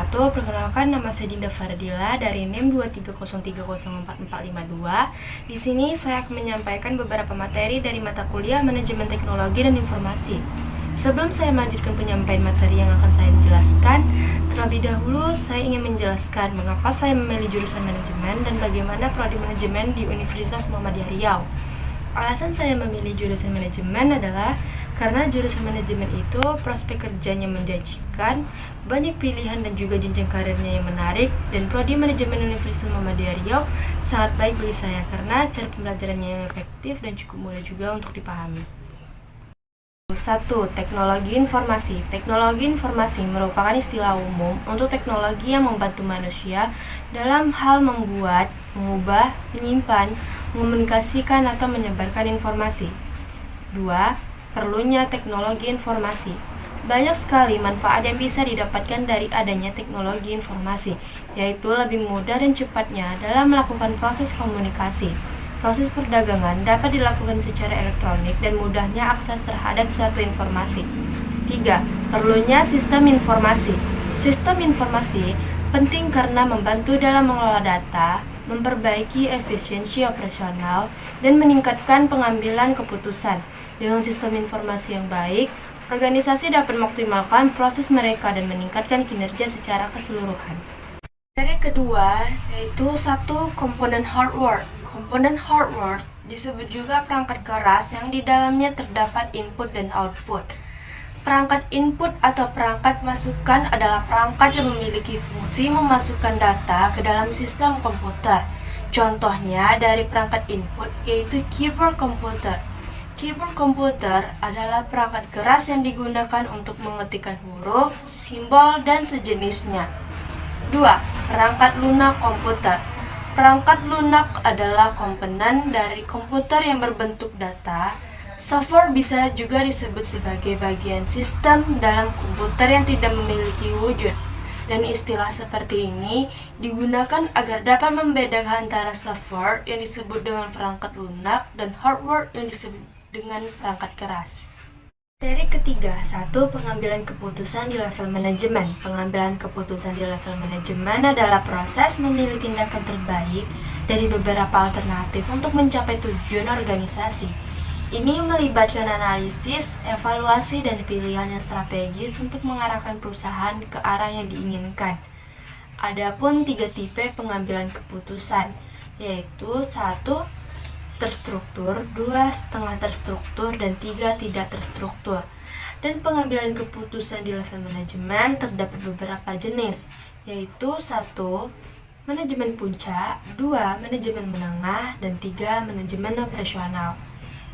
wabarakatuh. Perkenalkan, nama saya Dinda Fardila dari NIM 230304452. Di sini saya akan menyampaikan beberapa materi dari mata kuliah Manajemen Teknologi dan Informasi. Sebelum saya melanjutkan penyampaian materi yang akan saya jelaskan, terlebih dahulu saya ingin menjelaskan mengapa saya memilih jurusan manajemen dan bagaimana prodi manajemen di Universitas Muhammadiyah Riau. Alasan saya memilih jurusan manajemen adalah karena jurusan manajemen itu prospek kerjanya menjanjikan, banyak pilihan dan juga jenjang karirnya yang menarik, dan prodi manajemen Universitas Muhammadiyah Riau sangat baik bagi saya karena cara pembelajarannya yang efektif dan cukup mudah juga untuk dipahami. 1. Teknologi informasi. Teknologi informasi merupakan istilah umum untuk teknologi yang membantu manusia dalam hal membuat, mengubah, menyimpan, mengomunikasikan atau menyebarkan informasi. 2. Perlunya teknologi informasi. Banyak sekali manfaat yang bisa didapatkan dari adanya teknologi informasi, yaitu lebih mudah dan cepatnya dalam melakukan proses komunikasi. Proses perdagangan dapat dilakukan secara elektronik dan mudahnya akses terhadap suatu informasi. 3. Perlunya sistem informasi. Sistem informasi penting karena membantu dalam mengelola data, memperbaiki efisiensi operasional, dan meningkatkan pengambilan keputusan. Dengan sistem informasi yang baik, organisasi dapat mengoptimalkan proses mereka dan meningkatkan kinerja secara keseluruhan. Materi kedua yaitu 1. Komponen hardware. Komponen hardware disebut juga perangkat keras yang di dalamnya terdapat input dan output. Perangkat input atau perangkat masukan adalah perangkat yang memiliki fungsi memasukkan data ke dalam sistem komputer. Contohnya dari perangkat input yaitu keyboard komputer. Keyboard komputer adalah perangkat keras yang digunakan untuk mengetikkan huruf, simbol, dan sejenisnya. 2. Perangkat lunak komputer. Perangkat lunak adalah komponen dari komputer yang berbentuk data. Software bisa juga disebut sebagai bagian sistem dalam komputer yang tidak memiliki wujud. Dan istilah seperti ini digunakan agar dapat membedakan antara software yang disebut dengan perangkat lunak dan hardware yang disebut dengan perangkat keras. Materi ketiga, 1. Pengambilan keputusan di level manajemen. Pengambilan keputusan di level manajemen adalah proses memilih tindakan terbaik dari beberapa alternatif untuk mencapai tujuan organisasi. Ini melibatkan analisis, evaluasi, dan pilihan yang strategis untuk mengarahkan perusahaan ke arah yang diinginkan. Adapun 3 tipe pengambilan keputusan, yaitu 1. Terstruktur, 2. Setengah terstruktur, dan 3. Tidak terstruktur. Dan pengambilan keputusan di level manajemen terdapat beberapa jenis, yaitu 1. Manajemen puncak, 2. Manajemen menengah, dan 3. Manajemen operasional.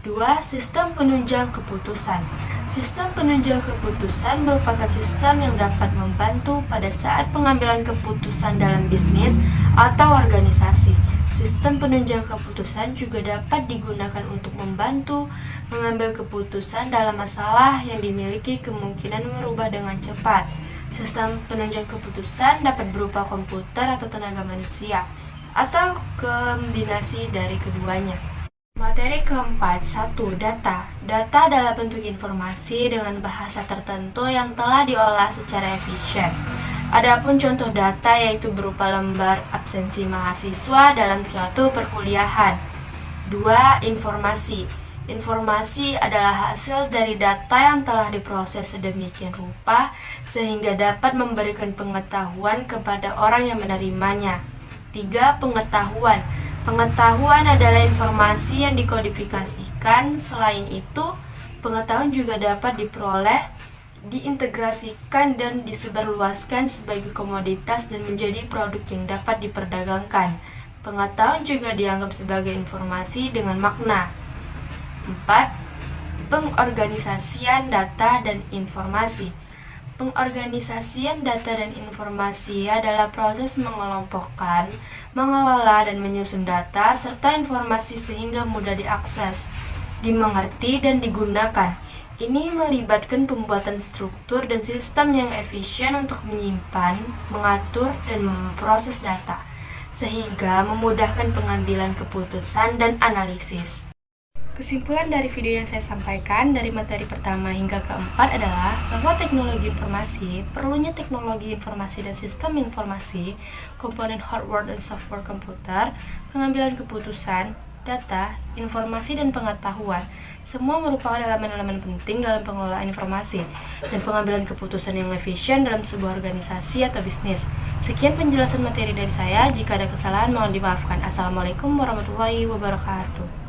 2. Sistem penunjang keputusan. Sistem penunjang keputusan merupakan sistem yang dapat membantu pada saat pengambilan keputusan dalam bisnis atau organisasi. Sistem penunjang keputusan juga dapat digunakan untuk membantu mengambil keputusan dalam masalah yang dimiliki kemungkinan merubah dengan cepat. Sistem penunjang keputusan dapat berupa komputer atau tenaga manusia, atau kombinasi dari keduanya. Materi keempat, 1. Data. Data adalah bentuk informasi dengan bahasa tertentu yang telah diolah secara efisien. Adapun contoh data yaitu berupa lembar absensi mahasiswa dalam suatu perkuliahan. 2. Informasi. Informasi adalah hasil dari data yang telah diproses sedemikian rupa sehingga dapat memberikan pengetahuan kepada orang yang menerimanya. 3. Pengetahuan. Pengetahuan adalah informasi yang dikodifikasikan. Selain itu, pengetahuan juga dapat diperoleh, diintegrasikan, dan disebarluaskan sebagai komoditas dan menjadi produk yang dapat diperdagangkan. Pengetahuan juga dianggap sebagai informasi dengan makna. 4. Pengorganisasian data dan informasi. Pengorganisasian data dan informasi adalah proses mengelompokkan, mengelola, dan menyusun data serta informasi sehingga mudah diakses, dimengerti, dan digunakan. Ini melibatkan pembuatan struktur dan sistem yang efisien untuk menyimpan, mengatur, dan memproses data, sehingga memudahkan pengambilan keputusan dan analisis. Kesimpulan dari video yang saya sampaikan dari materi pertama hingga keempat adalah bahwa teknologi informasi, perlunya teknologi informasi dan sistem informasi, komponen hardware dan software komputer, pengambilan keputusan, data, informasi dan pengetahuan, semua merupakan elemen-elemen penting dalam pengelolaan informasi dan pengambilan keputusan yang efisien dalam sebuah organisasi atau bisnis. Sekian penjelasan materi dari saya, jika ada kesalahan mohon dimaafkan. Assalamualaikum warahmatullahi wabarakatuh.